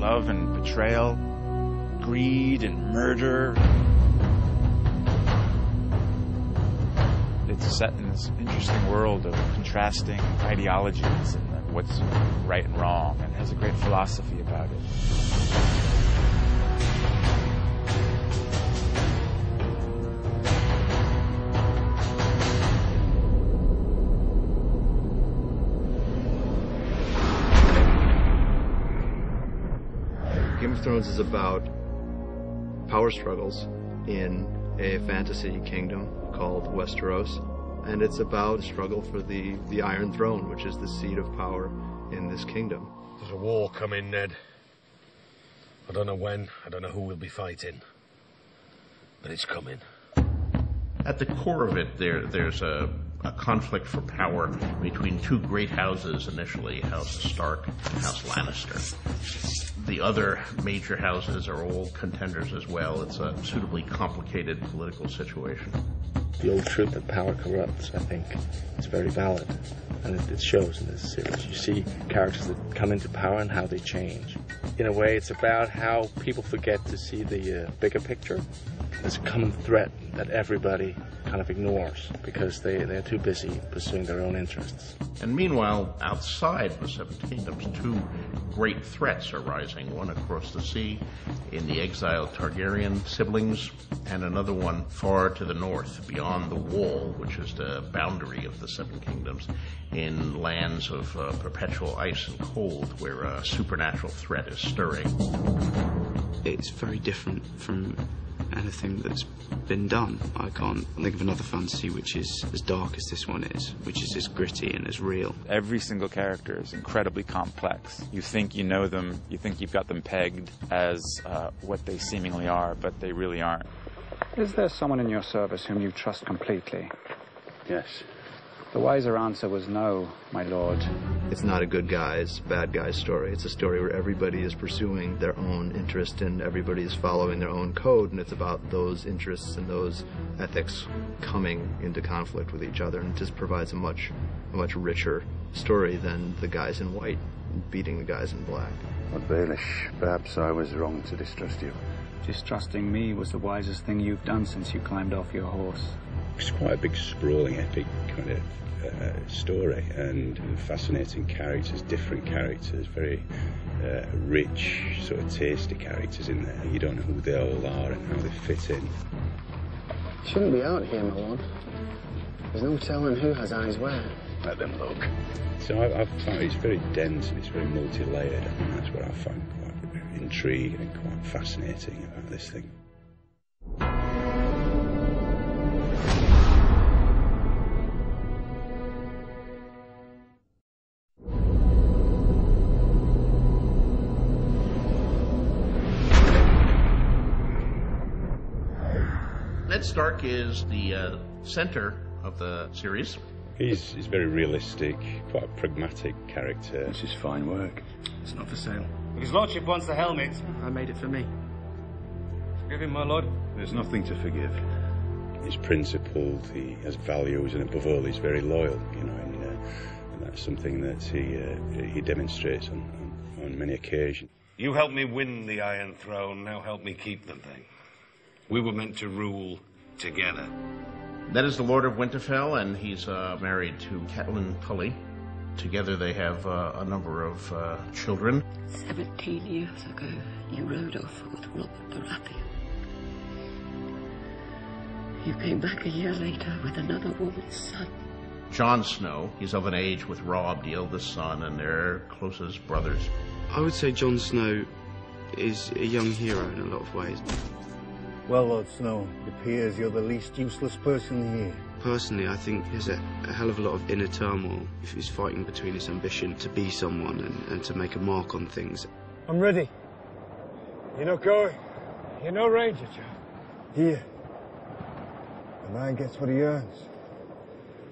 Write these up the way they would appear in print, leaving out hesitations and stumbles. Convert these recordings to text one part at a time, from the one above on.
love and betrayal, greed and murder. It's set in this interesting world of contrasting ideologies and what's right and wrong, and has a great philosophy about it. Game of Thrones is about power struggles in a fantasy kingdom called Westeros, and it's about a struggle for the Iron Throne, which is the seat of power in this kingdom. There's a war coming, Ned. I don't know when, I don't know who we'll be fighting, but it's coming. At the core of it, there's a conflict for power between two great houses initially, House Stark and House Lannister. The other major houses are all contenders as well. It's a suitably complicated political situation. The old truth that power corrupts, I think, is very valid, and it shows in this series. You see characters that come into power and how they change. In a way, it's about how people forget to see the bigger picture. There's a common threat that everybody kind of ignores because they're too busy pursuing their own interests. And meanwhile, outside the Seven Kingdoms, two great threats are rising. One across the sea in the exiled Targaryen siblings, and another one far to the north, beyond the Wall, which is the boundary of the Seven Kingdoms, in lands of perpetual ice and cold, where a supernatural threat is stirring. It's very different from anything that's been done. I can't think of another fantasy which is as dark as this one is, which is as gritty and as real. Every single character is incredibly complex. You think you know them, you think you've got them pegged as what they seemingly are, but they really aren't. Is there someone in your service whom you trust completely? Yes. The wiser answer was no, my lord. It's not a good guys, bad guys story. It's a story where everybody is pursuing their own interest and everybody is following their own code, and it's about those interests and those ethics coming into conflict with each other, and it just provides a much richer story than the guys in white beating the guys in black. Lord Baelish, perhaps I was wrong to distrust you. Distrusting me was the wisest thing you've done since you climbed off your horse. It's quite a big, sprawling, epic kind of story, and fascinating characters, different characters, very rich, sort of tasty characters in there. You don't know who they all are and how they fit in. Shouldn't be out here, my lord. There's no telling who has eyes where. Let them look. So I've found it's very dense and it's very multi-layered. I think that's what I found quite intriguing and quite fascinating about this thing. Ned Stark is the center of the series. He's very realistic, quite a pragmatic character. This is fine work. It's not for sale. His lordship wants the helmet. I made it for me. Forgive him, my lord. There's nothing to forgive. He's principled, he has values, and above all, he's very loyal, you know, and that's something that he demonstrates on many occasions. You helped me win the Iron Throne, now help me keep the thing. We were meant to rule together. Ned is the Lord of Winterfell, and he's married to Catelyn Tully. Together they have a number of children. 17 years ago, you rode off with Robert Baratheon. You came back a year later with another woman's son. Jon Snow, he's of an age with Robb, the eldest son, and they're close as brothers. I would say Jon Snow is a young hero in a lot of ways. Well, Lord Snow, it appears you're the least useless person here. Personally, I think there's a hell of a lot of inner turmoil if he's fighting between his ambition to be someone and to make a mark on things. I'm ready. You're not going. You're no ranger, chap. Here. The man gets what he earns.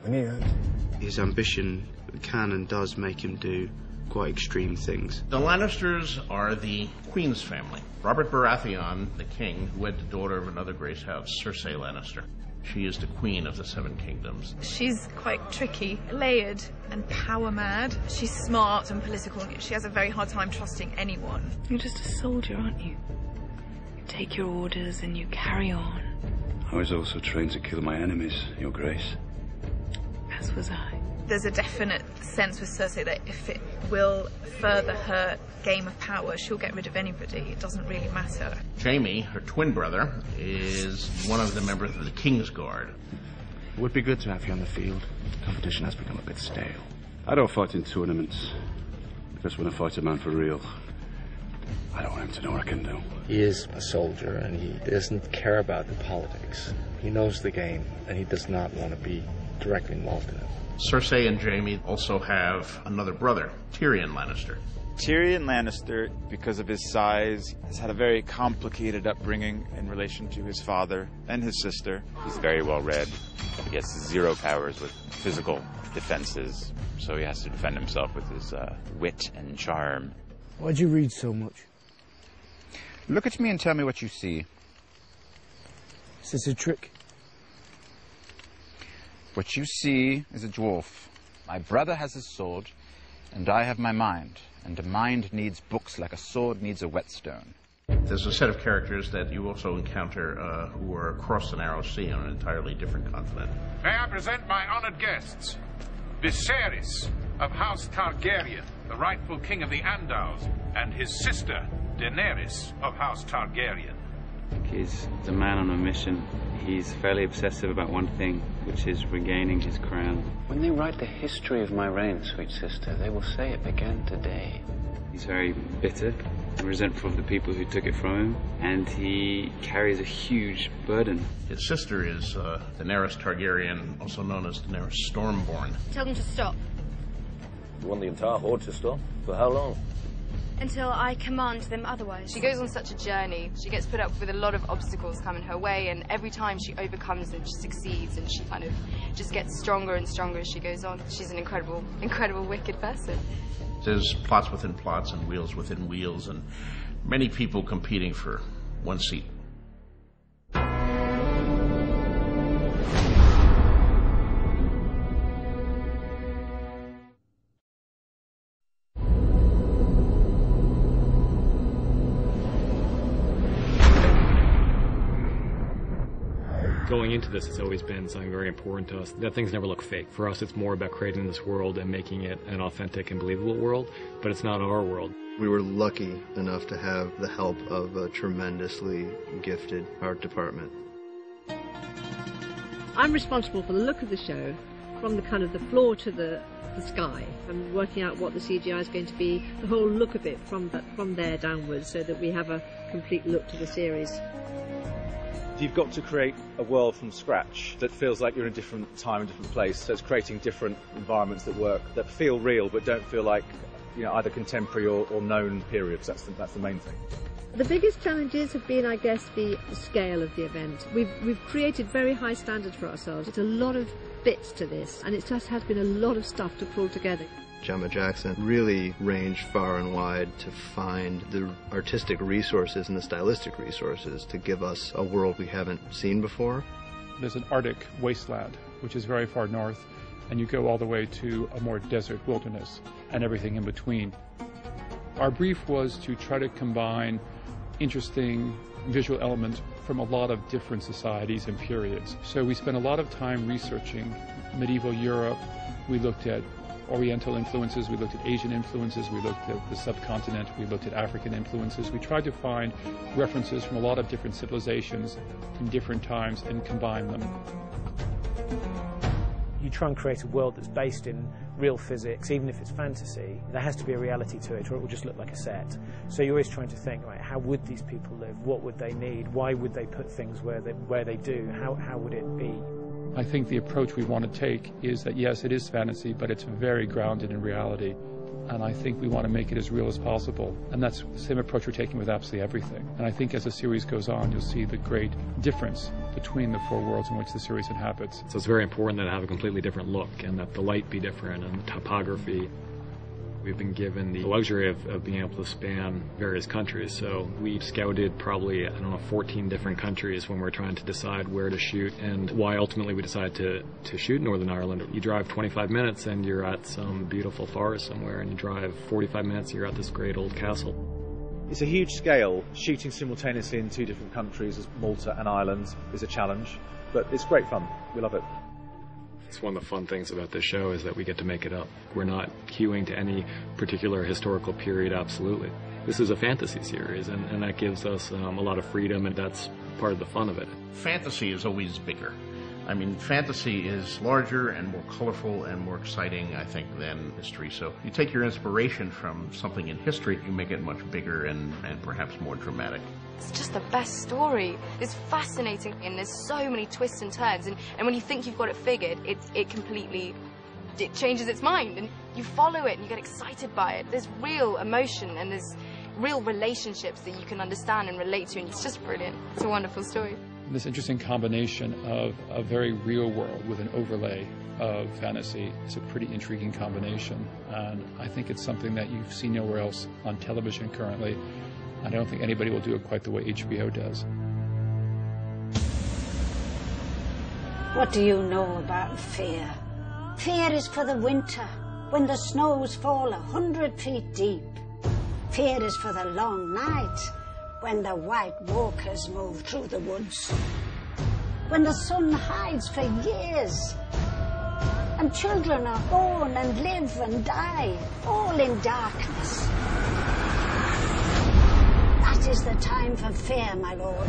When he earns it. His ambition can and does make him do quite extreme things. The Lannisters are the Queen's family. Robert Baratheon, the king, wed the daughter of another Grace House, Cersei Lannister. She is the queen of the Seven Kingdoms. She's quite tricky, layered and power mad. She's smart and political. She has a very hard time trusting anyone. You're just a soldier, aren't you? You take your orders and you carry on. I was also trained to kill my enemies, Your Grace. As was I. There's a definite sense with Cersei that if it will further her game of power, she'll get rid of anybody. It doesn't really matter. Jaime, her twin brother, is one of the members of the King's Guard. It would be good to have you on the field. Competition has become a bit stale. I don't fight in tournaments, because when I fight a man for real, I don't want him to know what I can do. He is a soldier, and he doesn't care about the politics. He knows the game, and he does not want to be directly involved in it. Cersei and Jaime also have another brother, Tyrion Lannister. Tyrion Lannister, because of his size, has had a very complicated upbringing in relation to his father and his sister. He's very well read. He gets 0 powers with physical defenses, so he has to defend himself with his wit and charm. Why'd you read so much? Look at me and tell me what you see. Is this a trick? What you see is a dwarf. My brother has his sword, and I have my mind. And a mind needs books like a sword needs a whetstone. There's a set of characters that you also encounter who are across the narrow sea on an entirely different continent. May I present my honored guests, Viserys of House Targaryen, the rightful king of the Andals, and his sister, Daenerys of House Targaryen. He's a man on a mission. He's fairly obsessive about one thing, which is regaining his crown. When they write the history of my reign, sweet sister, they will say it began today. He's very bitter and resentful of the people who took it from him, and he carries a huge burden. His sister is Daenerys Targaryen, also known as Daenerys Stormborn. Tell them to stop. You want the entire horde to stop? For how long? Until I command them otherwise. She goes on such a journey. She gets put up with a lot of obstacles coming her way, and every time she overcomes and she succeeds, and she kind of just gets stronger and stronger as she goes on. She's an incredible, incredible, wicked person. There's plots within plots and wheels within wheels, and many people competing for one seat. Going into this, it's always been something very important to us, that things never look fake. For us, it's more about creating this world and making it an authentic and believable world, but it's not our world. We were lucky enough to have the help of a tremendously gifted art department. I'm responsible for the look of the show, from the kind of the floor to the sky, and working out what the CGI is going to be, the whole look of it from there downwards, so that we have a complete look to the series. You've got to create a world from scratch that feels like you're in a different time and different place. So it's creating different environments that work, that feel real but don't feel like, you know, either contemporary or known periods. That's the main thing. The biggest challenges have been, I guess, the scale of the event. We've created very high standards for ourselves. It's a lot of bits to this, and it just has been a lot of stuff to pull together. Gemma Jackson really ranged far and wide to find the artistic resources and the stylistic resources to give us a world we haven't seen before. There's an Arctic wasteland, which is very far north, and you go all the way to a more desert wilderness and everything in between. Our brief was to try to combine interesting visual elements from a lot of different societies and periods. So we spent a lot of time researching medieval Europe. We looked at Oriental influences, we looked at Asian influences, we looked at the subcontinent, we looked at African influences. We tried to find references from a lot of different civilizations in different times and combine them. You try and create a world that's based in real physics, even if it's fantasy. There has to be a reality to it, or it will just look like a set. So you're always trying to think, right, how would these people live? What would they need? Why would they put things where they do? How would it be? I think the approach we want to take is that, yes, it is fantasy, but it's very grounded in reality. And I think we want to make it as real as possible. And that's the same approach we're taking with absolutely everything. And I think as the series goes on, you'll see the great difference between the 4 worlds in which the series inhabits. So it's very important that it have a completely different look, and that the light be different, and the topography. We've been given the luxury of being able to span various countries. So we scouted probably, 14 different countries when we're trying to decide where to shoot and why ultimately we decided to shoot in Northern Ireland. You drive 25 minutes and you're at some beautiful forest somewhere, and you drive 45 minutes, you're at this great old castle. It's a huge scale. Shooting simultaneously in 2 different countries, as Malta and Ireland, is a challenge, but it's great fun. We love it. It's one of the fun things about this show is that we get to make it up. We're not queuing to any particular historical period, absolutely. This is a fantasy series, and that gives us a lot of freedom, and that's part of the fun of it. Fantasy is always bigger. I mean, fantasy is larger and more colorful and more exciting, I think, than history. So you take your inspiration from something in history, you make it much bigger and perhaps more dramatic. It's just the best story. It's fascinating, and there's so many twists and turns. And when you think you've got it figured, it completely changes its mind, and you follow it and you get excited by it. There's real emotion and there's real relationships that you can understand and relate to, and it's just brilliant. It's a wonderful story. This interesting combination of a very real world with an overlay of fantasy is a pretty intriguing combination, and I think it's something that you've seen nowhere else on television currently. I don't think anybody will do it quite the way HBO does. What do you know about fear? Fear is for the winter, when the snows fall 100 feet deep. Fear is for the long night, when the white walkers move through the woods. When the sun hides for years, and children are born and live and die, all in darkness. That is the time for fear, my lord.